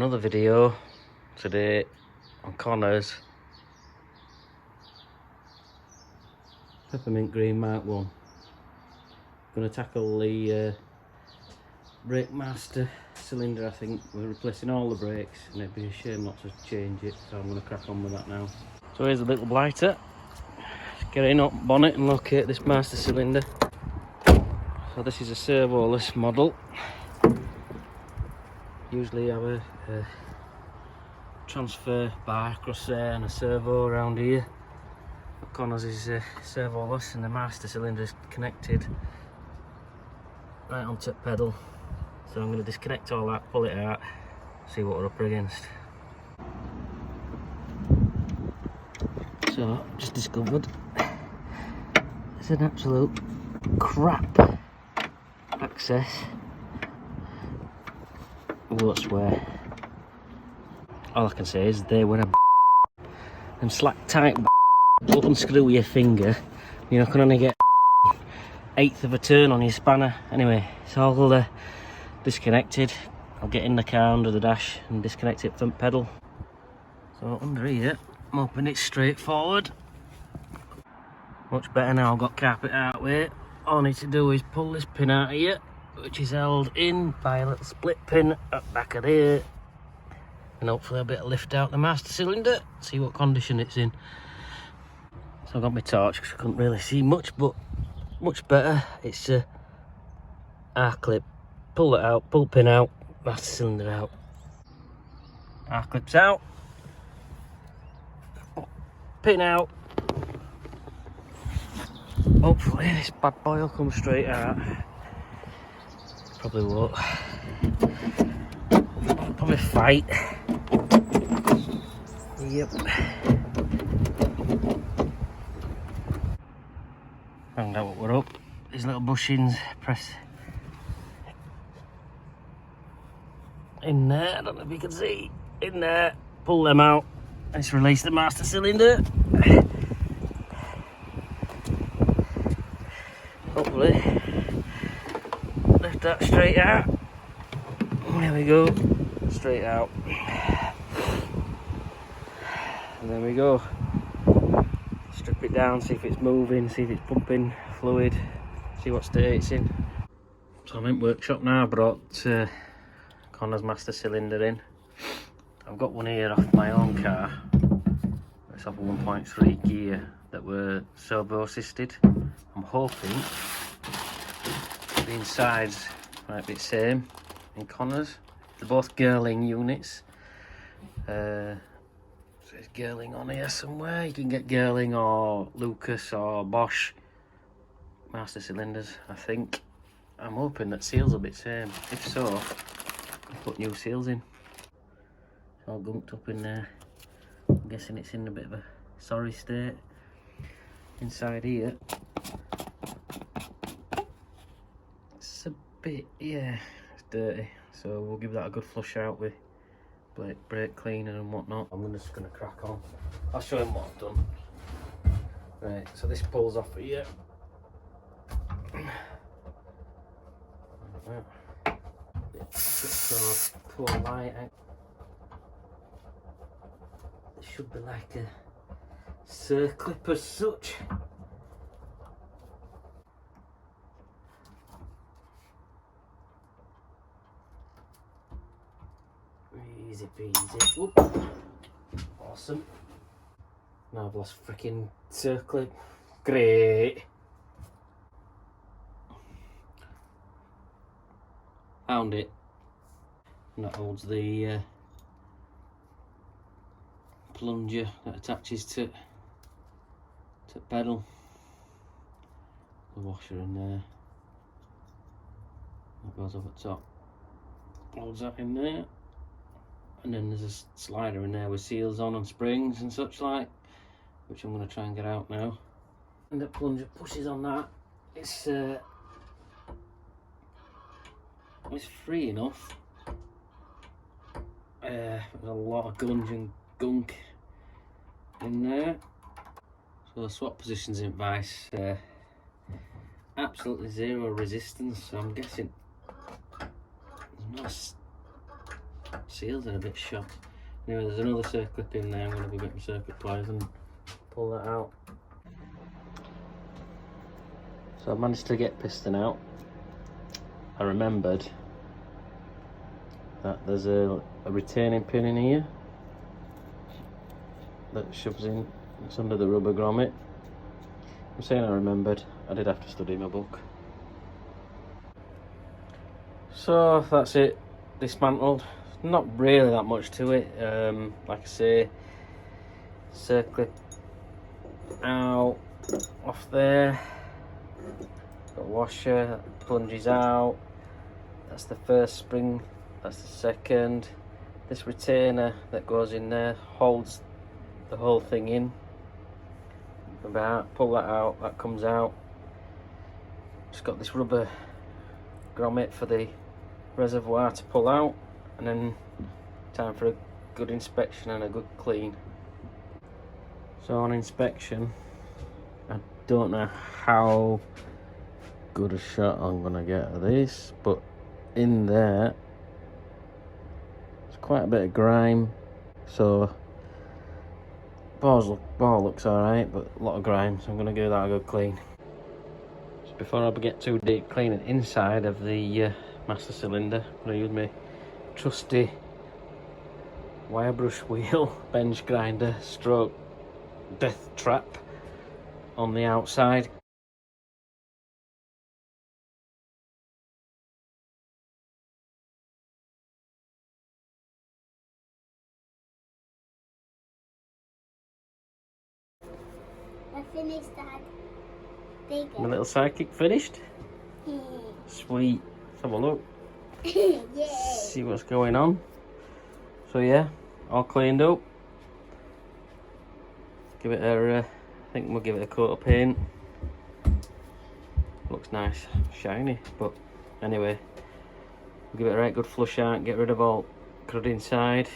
Another video today on Connor's Peppermint Green Mark 1. Going to tackle the brake master cylinder. I think we're replacing all the brakes and it'd be a shame not to change it, so I'm going to crack on with that now. So here's a little blighter. Just getting up bonnet and locate this master cylinder. So this is a servoless model. Usually have a transfer bar across there and a servo around here. But Connor's is servoless and the master cylinder is connected right onto the pedal. So I'm going to disconnect all that, pull it out, see what we're up against. So just discovered it's an absolute crap access. I won't swear. All I can say is they were and slack tight unscrew your finger, you know, can only get 1/8 of a turn on your spanner. Anyway, it's all disconnected. I'll get in the car under the dash and disconnect it from pedal. So under here, I'm hoping it's straightforward. Much better now I've got carpet out with. All I need to do is pull this pin out of here, which is held in by a little split pin at the back of here, and hopefully I'll be able to lift out the master cylinder, see what condition it's in. So I've got my torch because I couldn't really see much, but much better. It's a R-clip. Pull it out, pull pin out, master cylinder out. R-clip's out, pin out. Hopefully this bad boy will come straight out. Probably won't. I'll probably fight. Yep. Found out what we're up. These little bushings, press in there. I don't know if you can see. In there. Pull them out. Let's release the master cylinder. Hopefully lift that straight out. There we go, straight out. And there we go. Strip it down, see if it's moving, see if it's pumping fluid, see what state it's in. So I'm in workshop now. I brought Connor's master cylinder in. I've got one here off my own car. It's off a 1.3 gear that were servo assisted. I'm hoping the insides might be the same in Connor's. They're both Girling units. So there's Girling on here somewhere. You can get Girling or Lucas or Bosch master cylinders, I think. I'm hoping that seals will be the same. If so, I'll put new seals in. It's all gunked up in there. I'm guessing it's in a bit of a sorry state. Inside here, it's a bit, yeah, it's dirty, so we'll give that a good flush out with brake cleaner and whatnot. I'm just going to crack on. I'll show him what I've done. Right, so this pulls off here. So pull light out. It should be like a circlip as such. Easy peasy. Whoop. Awesome. Now I've lost freaking circlip. Great. Found it. And that holds the plunger that attaches to pedal. The washer in there. That goes up at top. Holds that in there. And then there's a slider in there with seals on and springs and such like, which I'm going to try and get out now. And the plunger pushes on that. It's free enough. There's a lot of gunge and gunk in there. So the swap positions in vice, absolutely zero resistance, so I'm guessing there's Seals are a bit shot. Anyway, there's another circlip in there. I'm going to go get my circuit pliers and pull that out. So I managed to get piston out. I remembered that there's a retaining pin in here that shoves in. It's under the rubber grommet. I'm saying I remembered. I did have to study my book. So that's it, dismantled. Not really that much to it. Like I say, circlip out off there. Got washer, plunges out. That's the first spring. That's the second. This retainer that goes in there holds the whole thing in. Pull that out. That comes out. Just got this rubber grommet for the reservoir to pull out, and then time for a good inspection and a good clean. So on inspection, I don't know how good a shot I'm gonna get of this, but in there there's quite a bit of grime, so ball looks alright, but a lot of grime, so I'm gonna give that a good clean. So before I get too deep cleaning inside of the master cylinder, I'm gonna use my trusty wire brush wheel bench grinder stroke death trap on the outside. I finished that. Bigger. My little sidekick finished? Sweet. Let's have a look. Yay. See what's going on. So yeah, all cleaned up. Give it a, I think we'll give it a coat of paint. Looks nice, shiny, but anyway, we'll give it a right good flush out, get rid of all crud inside,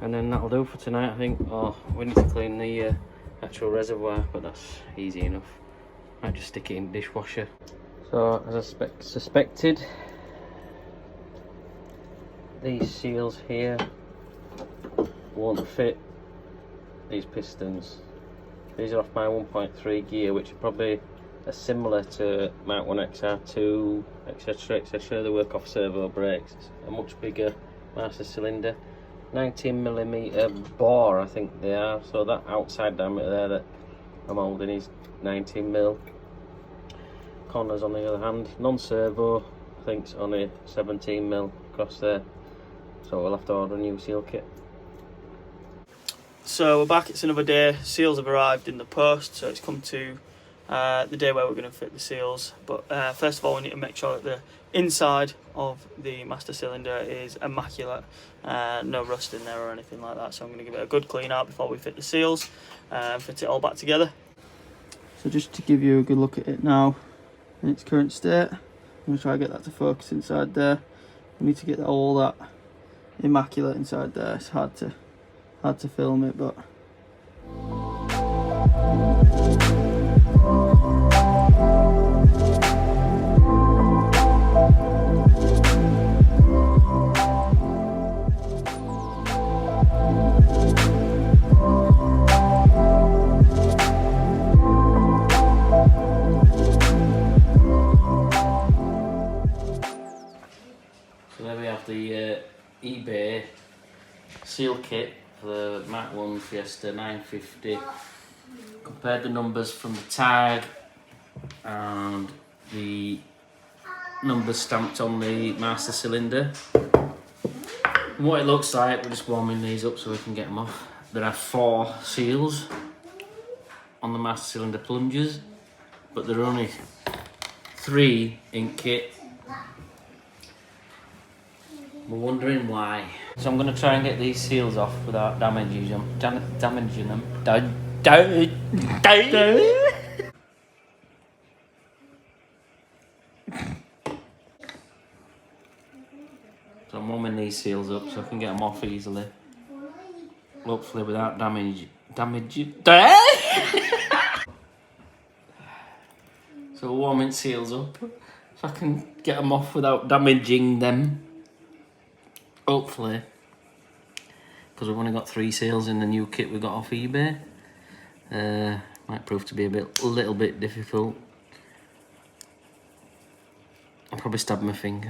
and then that'll do for tonight, I think. Oh, we need to clean the actual reservoir, but that's easy enough. Might just stick it in the dishwasher. So, as I suspected, these seals here won't fit these pistons. These are off my 1.3 gear, which probably are similar to MK1 XR2, etc, etc. They work off servo brakes. It's a much bigger master cylinder. 19mm bore, I think they are, so that outside diameter there that I'm holding is 19mm. Connors on the other hand, non-servo, I think it's only 17mm across there, so we'll have to order a new seal kit. So we're back, it's another day. Seals have arrived in the post, so it's come to the day where we're going to fit the seals. But first of all, we need to make sure that the inside of the master cylinder is immaculate, no rust in there or anything like that. So I'm going to give it a good clean out before we fit the seals and fit it all back together. So just to give you a good look at it now in its current state, I'm going to try and get that to focus inside there. We need to get all that immaculate inside there. It's hard to film it, but So there we have the eBay seal kit for the MK1 Fiesta 950. Compared the numbers from the tag and the numbers stamped on the master cylinder. And what it looks like, we're just warming these up so we can get them off. There are 4 seals on the master cylinder plungers, but there are only 3 in kit. We're wondering why. So I'm going to try and get these seals off without damaging them. So I'm warming these seals up so I can get them off easily. Hopefully without damage. So warming seals up so I can get them off without damaging them. hopefully, because we've only got 3 seals in the new kit we got off eBay, might prove to be a little bit difficult. I'll probably stab my finger.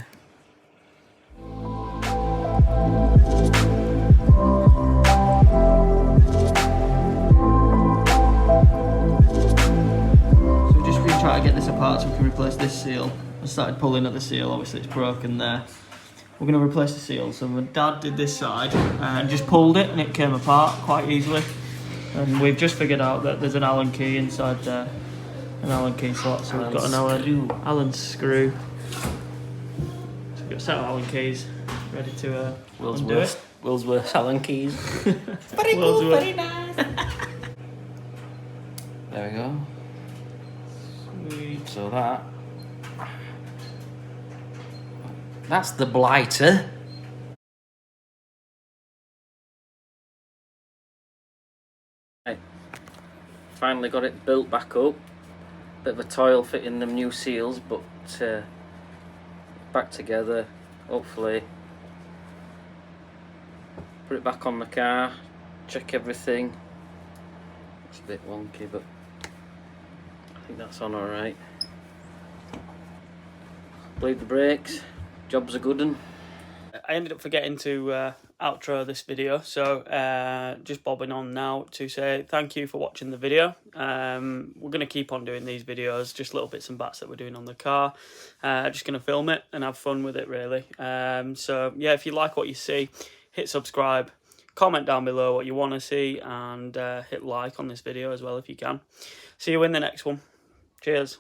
Try to get this apart so we can replace this seal. I started pulling at the seal, obviously it's broken there. We're going to replace the seal. So my dad did this side and just pulled it and it came apart quite easily. And we've just figured out that there's an Allen key inside there, an Allen key slot. So we've got an Allen screw. So we've got a set of Allen keys ready to undo it. World's worst Allen keys. Very cool, very nice. There we go. Sweet. So that's the blighter. Right. Finally got it built back up. Bit of a toil fitting them new seals, but back together. Hopefully put it back on the car, check everything. It's a bit wonky, but I think that's on alright. Bleed the brakes, job's a good one. I ended up forgetting to outro this video, so just bobbing on now to say thank you for watching the video. We're going to keep on doing these videos, just little bits and bats that we're doing on the car. Just going to film it and have fun with it, really. So yeah, if you like what you see, hit subscribe, comment down below what you want to see, and hit like on this video as well if you can. See you in the next one. Cheers.